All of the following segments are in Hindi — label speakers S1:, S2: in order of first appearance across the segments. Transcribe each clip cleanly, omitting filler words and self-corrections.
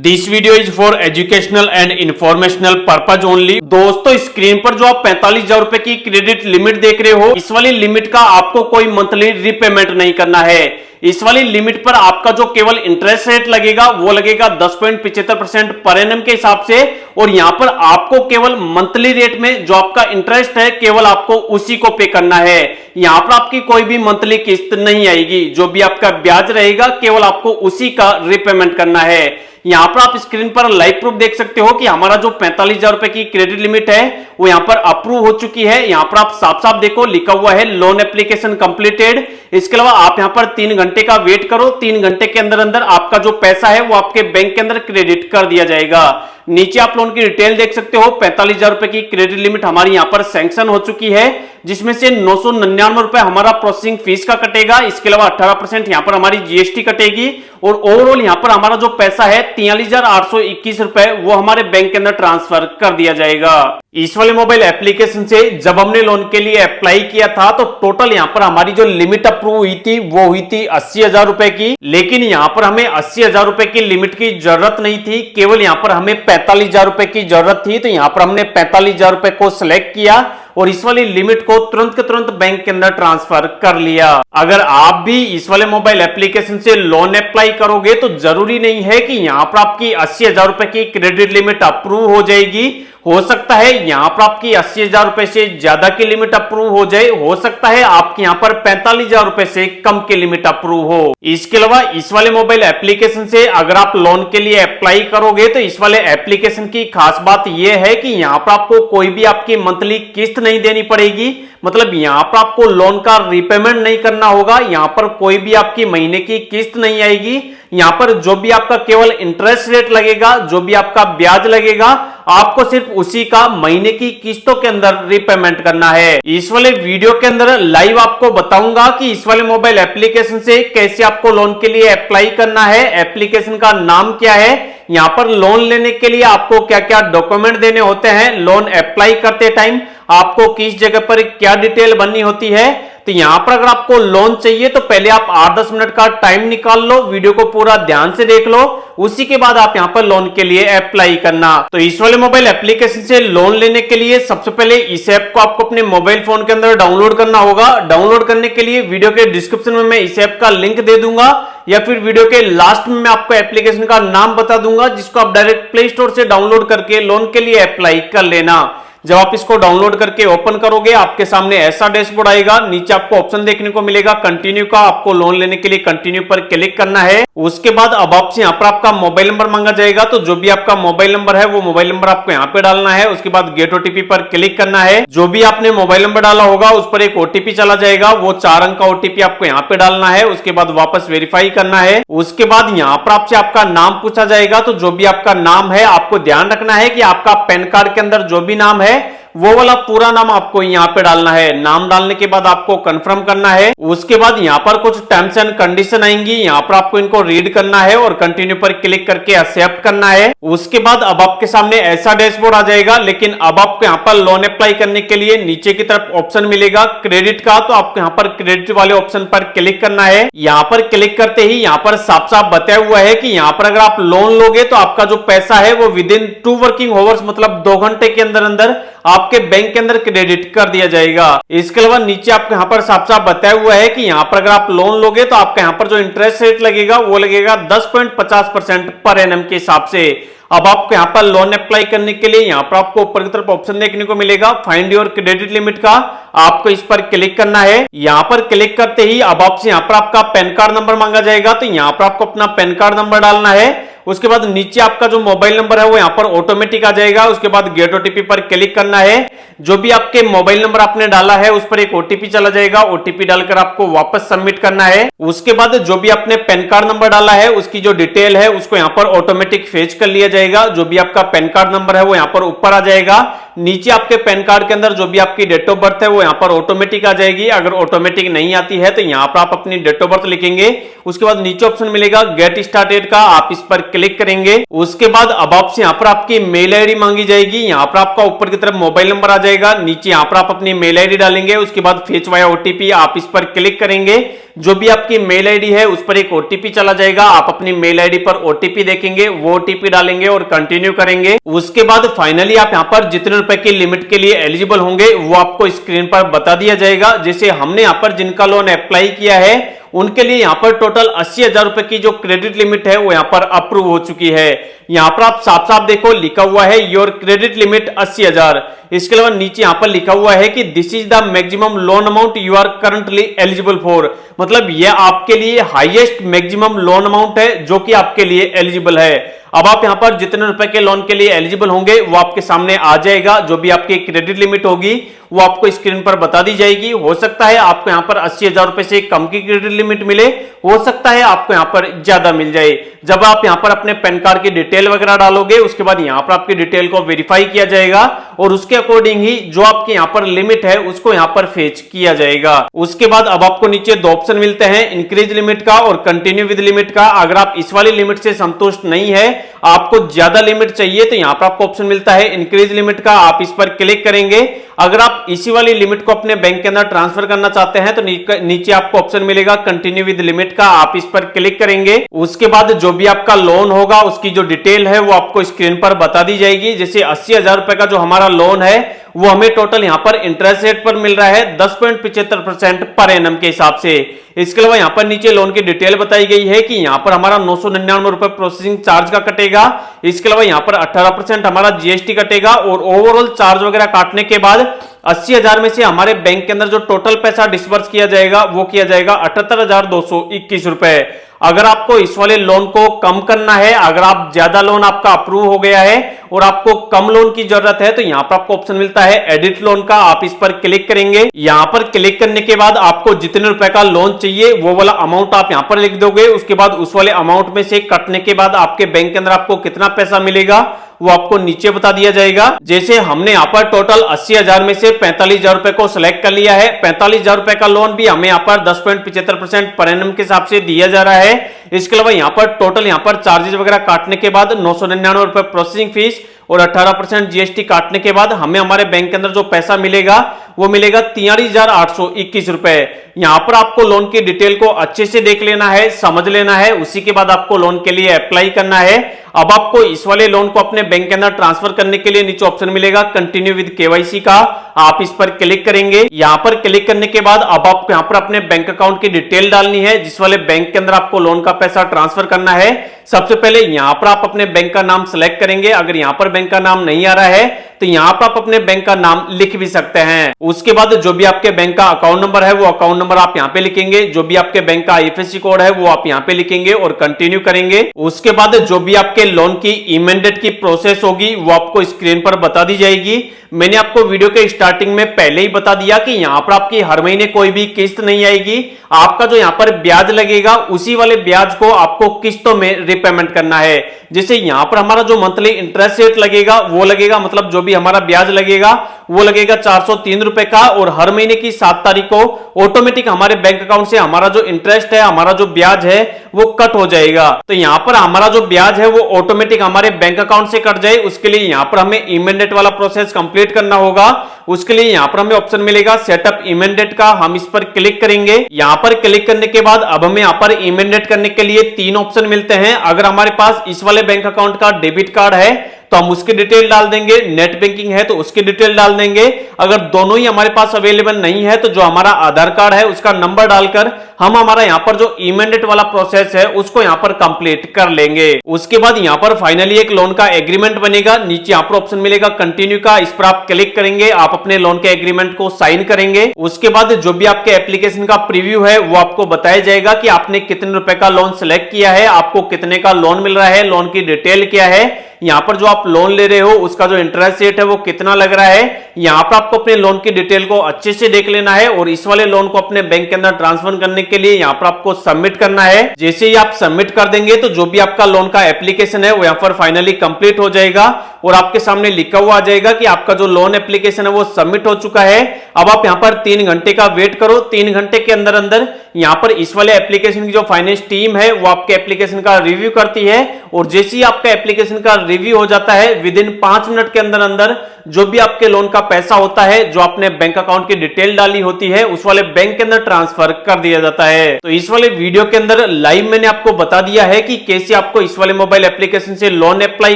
S1: This video is for educational and informational purpose only. दोस्तों, स्क्रीन पर जो आप 45,000 रुपए की क्रेडिट लिमिट देख रहे हो, इस वाली लिमिट का आपको कोई मंथली रीपेमेंट नहीं करना है। इस वाली लिमिट पर आपका जो केवल इंटरेस्ट रेट लगेगा वो लगेगा 10.75% पर एनम के हिसाब से, और यहां पर आपको केवल मंथली रेट में जो आपका इंटरेस्ट है केवल आपको उसी को पे करना है। यहां पर आपकी कोई भी मंथली किस्त नहीं आएगी, जो भी आपका ब्याज रहेगा केवल आपको उसी का रीपेमेंट करना है। यहां पर आप स्क्रीन पर लाइव प्रूफ देख सकते हो कि हमारा जो 45,000 रुपए की क्रेडिट लिमिट है वो यहां पर अप्रूव हो चुकी है। यहां पर आप साफ साफ देखो, लिखा हुआ है लोन एप्लीकेशन कंप्लीटेड। इसके अलावा आप यहां पर 3 घंटे का वेट करो, 3 घंटे के अंदर अंदर आपका जो पैसा है वो आपके बैंक के अंदर क्रेडिट कर दिया जाएगा। नीचे आप लोन की डिटेल देख सकते हो। 45,000 रुपए की क्रेडिट लिमिट हमारी यहां पर सैंक्शन हो चुकी है, जिसमें से 999 रुपए हमारा प्रोसेसिंग फीस का कटेगा। इसके अलावा 18% यहां पर हमारी जीएसटी कटेगी, और ओवरऑल यहां पर हमारा जो पैसा है 43,821 रुपए वो हमारे बैंक के अंदर ट्रांसफर कर दिया जाएगा। इस वाले मोबाइल एप्लीकेशन से जब हमने लोन के लिए अप्लाई किया था तो टोटल यहां पर हमारी जो लिमिट अप्रूव हुई थी वो हुई थी 80,000 रुपए की, लेकिन यहां पर हमें 80,000 रुपए की लिमिट की जरूरत नहीं थी, केवल यहां पर हमें 45,000 रुपए की जरूरत थी। तो यहां पर हमने 45,000 रुपए को सिलेक्ट किया और इस वाली लिमिट को तुरंत के तुरंत बैंक के अंदर ट्रांसफर कर लिया। अगर आप भी इस वाले मोबाइल एप्लीकेशन से लोन अप्लाई करोगे तो जरूरी नहीं है कि यहां पर आपकी 80,000 रुपए की क्रेडिट लिमिट अप्रूव हो जाएगी। हो सकता है यहां पर आपकी 80,000 रुपए से ज्यादा की लिमिट अप्रूव हो जाए, हो सकता है आपके यहां पर 45,000 रुपए से कम की लिमिट अप्रूव हो। इसके अलावा इस वाले मोबाइल एप्लीकेशन से अगर आप लोन के लिए अप्लाई करोगे तो इस वाले एप्लीकेशन की खास बात यह है कि यहां पर आपको कोई भी आपकी मंथली किस्त नहीं देनी पड़ेगी। मतलब यहां पर आपको लोन का रीपेमेंट नहीं करना होगा, यहां पर कोई भी आपकी महीने की किस्त नहीं आएगी। यहां पर जो भी आपका केवल इंटरेस्ट रेट लगेगा, जो भी आपका ब्याज लगेगा, आपको सिर्फ उसी का महीने की किस्तों के अंदर रीपेमेंट करना है। इस वाले वीडियो के अंदर लाइव आपको बताऊंगा कि इस वाले मोबाइल एप्लीकेशन से कैसे आपको लोन के लिए अप्लाई करना है, एप्लीकेशन का नाम क्या है, यहां पर लोन लेने के लिए आपको क्या क्या डॉक्यूमेंट देने होते हैं, लोन अप्लाई करते टाइम आपको किस जगह पर क्या डिटेल बननी होती है। तो यहां पर अगर आपको लोन चाहिए तो पहले आप 8-10 मिनट का टाइम निकाल लो, वीडियो को पूरा ध्यान से देख लो, उसी के बाद आप यहां पर लोन के लिए अप्लाई करना। तो इस वाले मोबाइल एप्लीकेशन से लोन लेने के लिए सबसे पहले इस ऐप को आपको अपने मोबाइल फोन के अंदर डाउनलोड करना होगा। डाउनलोड करने के लिए वीडियो के डिस्क्रिप्शन में मैं इस ऐप का लिंक दे दूंगा, या फिर वीडियो के लास्ट में मैं आपको एप्लीकेशन का नाम बता दूंगा, जिसको आप डायरेक्ट प्ले स्टोर से डाउनलोड करके लोन के लिए अप्लाई कर लेना। जब आप इसको डाउनलोड करके ओपन करोगे आपके सामने ऐसा डैशबोर्ड आएगा। नीचे आपको ऑप्शन देखने को मिलेगा कंटिन्यू का, आपको लोन लेने के लिए कंटिन्यू पर क्लिक करना है। उसके बाद अब आपसे यहाँ पर आपका मोबाइल नंबर मांगा जाएगा, तो जो भी आपका मोबाइल नंबर है वो मोबाइल नंबर आपको यहाँ पे डालना है। उसके बाद गेट ओटीपी पर क्लिक करना है। जो भी आपने मोबाइल नंबर डाला होगा उस पर एक ओटीपी चला जाएगा, वो 4 अंक का ओटीपी आपको यहाँ पे डालना है। उसके बाद वापस वेरीफाई करना है। उसके बाद यहाँ पर आपसे आपका नाम पूछा जाएगा, तो जो भी आपका नाम है आपको ध्यान रखना है कि आपका पैन कार्ड के अंदर जो भी नाम है वो वाला पूरा नाम आपको यहाँ पे डालना है। नाम डालने के बाद आपको कंफर्म करना है। उसके बाद यहाँ पर कुछ टर्म्स एंड कंडीशन आएंगी, यहाँ पर आपको इनको रीड करना है और कंटिन्यू पर क्लिक करके एक्सेप्ट करना है। उसके बाद अब आपके सामने ऐसा डैशबोर्ड आ जाएगा, लेकिन अब आपको यहाँ पर लोन अप्लाई करने के लिए नीचे की तरफ ऑप्शन मिलेगा क्रेडिट का, तो आपको यहाँ पर क्रेडिट वाले ऑप्शन पर क्लिक करना है। यहाँ पर क्लिक करते ही यहाँ पर साफ साफ बताया हुआ है कि यहाँ पर अगर आप लोन लोगे तो आपका जो पैसा है वो विदिन 2 वर्किंग आवर्स मतलब 2 घंटे के अंदर अंदर आपके बैंक के अंदर क्रेडिट कर दिया जाएगा। इसके अलावा नीचे आपको यहाँ पर साफ साफ बताया हुआ है कि यहाँ पर अगर आप लोन लोगे तो आपका यहाँ पर जो इंटरेस्ट रेट लगेगा वो लगेगा 10.50% पर एनम के हिसाब से। अब आपको यहाँ पर लोन अप्लाई करने के लिए यहाँ पर आपको ऊपर की तरफ ऑप्शन देखने को मिलेगा फाइंड योर क्रेडिट लिमिट का, आपको इस पर क्लिक करना है। यहाँ पर क्लिक करते ही अब आपसे यहाँ पर आपका पैन कार्ड नंबर मांगा जाएगा, तो यहाँ पर आपको अपना पैन कार्ड नंबर डालना है। उसके बाद नीचे आपका जो मोबाइल नंबर है वो यहाँ पर ऑटोमेटिक आ जाएगा। उसके बाद गेट ओटीपी पर क्लिक करना है। जो भी आपके मोबाइल नंबर आपने डाला है उस पर एक ओटीपी चला जाएगा, ओटीपी डालकर आपको वापस सबमिट करना है। उसके बाद जो भी आपने पैन कार्ड नंबर डाला है उसकी जो डिटेल है उसको यहाँ पर ऑटोमेटिक फेच कर लिया जाएगा। जो भी आपका पैन कार्ड नंबर है वो यहाँ पर ऊपर आ जाएगा। नीचे आपके पैन कार्ड के अंदर जो भी आपकी डेट ऑफ बर्थ है वो यहाँ पर ऑटोमेटिक आ जाएगी। अगर ऑटोमेटिक नहीं आती है तो यहाँ पर आप अपनी डेट ऑफ बर्थ लिखेंगे। उसके बाद नीचे ऑप्शन मिलेगा गेट स्टार्टेड का, आप इस पर क्लिक करेंगे। उसके बाद अब आपसे यहाँ पर आपकी मेल आईडी मांगी जाएगी। यहाँ पर आपका ऊपर की तरफ मोबाइल नंबर आ जाएगा, नीचे यहाँ पर आप अपनी मेल आईडी डालेंगे। उसके बाद फेच वाया ओटीपी, आप इस पर क्लिक करेंगे। जो भी आपकी मेल आईडी है उस पर एक ओटीपी चला जाएगा। आप अपनी मेल आईडी पर ओटीपी देखेंगे, वो ओटीपी डालेंगे और कंटिन्यू करेंगे। उसके बाद फाइनली आप यहाँ पर जितने रुपए की लिमिट के लिए एलिजिबल होंगे वो आपको स्क्रीन पर बता दिया जाएगा। जैसे हमने यहाँ पर जिनका लोन अप्लाई किया है उनके लिए यहाँ पर टोटल 80,000 रुपए की जो क्रेडिट लिमिट है वो यहाँ पर अप्रूव हो चुकी है। यहाँ पर आप साफ साफ देखो लिखा हुआ है योर क्रेडिट लिमिट 80,000। इसके अलावा नीचे यहाँ पर लिखा हुआ है कि this is the maximum loan amount you are currently eligible for, मतलब यह आपके लिए हाईएस्ट मैक्सिमम लोन अमाउंट है जो कि आपके लिए एलिजिबल है। अब आप यहां पर जितने रुपए के लोन के लिए एलिजिबल होंगे वो आपके सामने आ जाएगा। जो भी आपकी क्रेडिट लिमिट होगी वो आपको स्क्रीन पर बता दी जाएगी। हो सकता है आपको यहां पर 80,000 रुपए से कम की क्रेडिट लिमिट मिले, हो सकता है आपको यहां पर ज्यादा मिल जाए। जब आप यहां पर अपने पैन कार्ड की डिटेल वगैरह डालोगे उसके बाद यहां पर आपकी डिटेल को वेरीफाई किया जाएगा और उसके अकॉर्डिंग ही जो आपके यहां पर लिमिट है उसको यहां पर फेच किया जाएगा। उसके बाद अब आपको नीचे दो ऑप्शन मिलते हैं, इंक्रीज लिमिट का और कंटिन्यू विद लिमिट का। अगर आप इस वाली लिमिट से संतुष्ट नहीं है, आपको ज्यादा लिमिट चाहिए, तो यहां पर आपको ऑप्शन मिलता है इंक्रीज लिमिट का, आप इस पर क्लिक करेंगे। अगर आप इसी वाली लिमिट को अपने बैंक के अंदर ट्रांसफर करना चाहते हैं तो नीचे आपको ऑप्शन मिलेगा कंटिन्यू विद लिमिट का, आप इस पर क्लिक करेंगे। उसके बाद जो भी आपका लोन होगा उसकी जो डिटेल है वो आपको स्क्रीन पर बता दी जाएगी। जैसे 80,000 रुपए का जो हमारा लोन है वो हमें टोटल यहां पर इंटरेस्ट रेट पर मिल रहा है 10.75% पर एनम के हिसाब से। इसके अलावा यहां पर नीचे लोन की डिटेल बताई गई है कि यहां पर हमारा 999 रुपए प्रोसेसिंग चार्ज का कटेगा। इसके अलावा यहां पर 18% हमारा जीएसटी कटेगा और ओवरऑल चार्ज वगैरह काटने के बाद 80,000 में से हमारे बैंक के अंदर जो टोटल पैसा डिस्बर्स किया जाएगा वो किया जाएगा 78,221 रुपए। अगर आपको इस वाले लोन को कम करना है, अगर आप ज्यादा लोन आपका अप्रूव हो गया है और आपको कम लोन की जरूरत है तो यहां पर आपको ऑप्शन मिलता है एडिट लोन का, आप इस पर क्लिक करेंगे। यहां पर क्लिक करने के बाद आपको जितने रुपए का लोन चाहिए वो वाला अमाउंट आप यहां पर लिख दोगे। उसके बाद उस वाले अमाउंट में से कटने के बाद आपके बैंक के अंदर आपको कितना पैसा मिलेगा वो आपको नीचे बता दिया जाएगा। जैसे हमने यहाँ पर टोटल 80,000 में से 45,000 रुपए को सिलेक्ट कर लिया है। 45,000 रुपए का लोन भी हमें यहाँ पर 10.75% पर एनम के हिसाब से दिया जा रहा है। इसके अलावा यहाँ पर टोटल यहाँ पर चार्जेस वगैरह काटने के बाद 999 रुपए प्रोसेसिंग फीस और 18% जीएसटी काटने के बाद हमें हमारे बैंक के अंदर जो पैसा मिलेगा वो मिलेगा 43,821 रुपए। यहां पर आपको लोन की डिटेल को अच्छे से देख लेना है, समझ लेना है, उसी के बाद आपको लोन के लिए अप्लाई करना है। अब आपको इस वाले लोन को अपने बैंक के अंदर ट्रांसफर करने के लिए नीचे ऑप्शन मिलेगा कंटिन्यू विद केवाईसी का, आप इस पर क्लिक करेंगे। यहां पर क्लिक करने के बाद अब आपको यहां पर अपने बैंक अकाउंट की डिटेल डालनी है जिस वाले बैंक के अंदर आपको लोन का पैसा ट्रांसफर करना है। सबसे पहले यहां पर आप अपने बैंक का नाम सेलेक्ट करेंगे। अगर यहां पर बैंक का नाम नहीं आ रहा है तो यहां पर आप अपने बैंक का नाम लिख भी सकते हैं। उसके बाद जो भी आपके बैंक का अकाउंट नंबर है वो अकाउंट नंबर आप यहां पे लिखेंगे। जो भी आपके बैंक का आईएफएससी कोड है वो आप यहां पे लिखेंगे और कंटिन्यू करेंगे। उसके बाद जो भी आपके लोन की इमीडिएट की प्रोसेस होगी वो आपको स्क्रीन पर बता दी जाएगी। मैंने आपको वीडियो के स्टार्टिंग में पहले ही बता दिया कि यहां पर आपकी हर महीने कोई भी किस्त नहीं आएगी। आपका जो यहां पर ब्याज लगेगा उसी वाले ब्याज को आपको किस्तों में रिपेमेंट करना है। जैसे यहां पर हमारा जो मंथली इंटरेस्ट रेट लगेगा वो लगेगा, मतलब जो भी हमारा ब्याज लगेगा वो लगेगा 403 रुपए का और हर महीने की 7 तारीख को ऑटोमेटिक हमारे बैंक अकाउंट से हमारा जो इंटरेस्ट है, हमारा जो ब्याज है वो कट हो जाएगा। तो यहां पर हमारा जो ब्याज है वो ऑटोमेटिक हमारे बैंक अकाउंट से कट जाए, उसके लिए यहां पर हमें इमीडिएट वाला प्रोसेस कंप्लीट करना होगा। उसके लिए यहां पर हमें ऑप्शन मिलेगा सेटअप इमीडिएट का, हम इस पर क्लिक करेंगे। यहां पर क्लिक करने के बाद अब हमें यहां पर इमीडिएट करने के लिए 3 ऑप्शन मिलते हैं। अगर हमारे पास इस वाले बैंक अकाउंट का डेबिट कार्ड है तो हम उसकी डिटेल डाल देंगे, नेट बैंकिंग है तो उसकी डिटेल डाल देंगे। अगर दोनों ही हमारे पास अवेलेबल नहीं है तो जो हमारा आधार कार्ड है उसका नंबर डालकर हम हमारा यहां पर जो इमीडिएट वाला प्रोसेस है उसको यहां पर कंप्लीट कर लेंगे। उसके बाद यहां पर फाइनली एक लोन का एग्रीमेंट बनेगा। नीचे यहां पर ऑप्शन मिलेगा कंटिन्यू का, इस पर आप क्लिक करेंगे, आप अपने लोन के एग्रीमेंट को साइन करेंगे। उसके बाद जो भी आपके एप्लीकेशन का प्रीव्यू है वो आपको बताया जाएगा कि आपने कितने रुपए का लोन सेलेक्ट किया है, आपको कितने का लोन मिल रहा है, लोन की डिटेल क्या है। यहाँ पर जो आप लोन ले रहे हो उसका जो इंटरेस्ट रेट है वो कितना लग रहा है, यहाँ पर आपको अपने लोन की डिटेल को अच्छे से देख लेना है और इस वाले लोन को अपने बैंक के अंदर ट्रांसफर करने के लिए यहाँ पर आपको सबमिट करना है। जैसे ही आप सबमिट कर देंगे तो जो भी आपका लोन का एप्लीकेशन है वो यहाँ पर फाइनली कंप्लीट हो जाएगा और आपके सामने लिखा हुआ आ जाएगा कि आपका जो लोन एप्लीकेशन है वो सबमिट हो चुका है। अब आप यहाँ पर 3 घंटे का वेट करो। 3 घंटे के अंदर अंदर यहाँ पर इस वाले एप्लीकेशन की जो फाइनेंस टीम है वो आपके एप्लीकेशन का रिव्यू करती है और जैसे ही आपका एप्लीकेशन का रिव्यू हो जाता है विद इन 5 मिनट के अंदर अंदर जो भी आपके लोन का पैसा होता है, जो आपने बैंक अकाउंट की डिटेल डाली होती है, उस वाले बैंक के अंदर ट्रांसफर कर दिया जाता है। तो इस वाले वीडियो के अंदर लाइव मैंने आपको बता दिया है कि कैसे आपको इस वाले मोबाइल एप्लीकेशन से लोन अप्लाई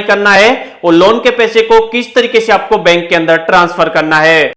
S1: करना है और लोन के पैसे को किस तरीके से आपको बैंक के अंदर ट्रांसफर करना है।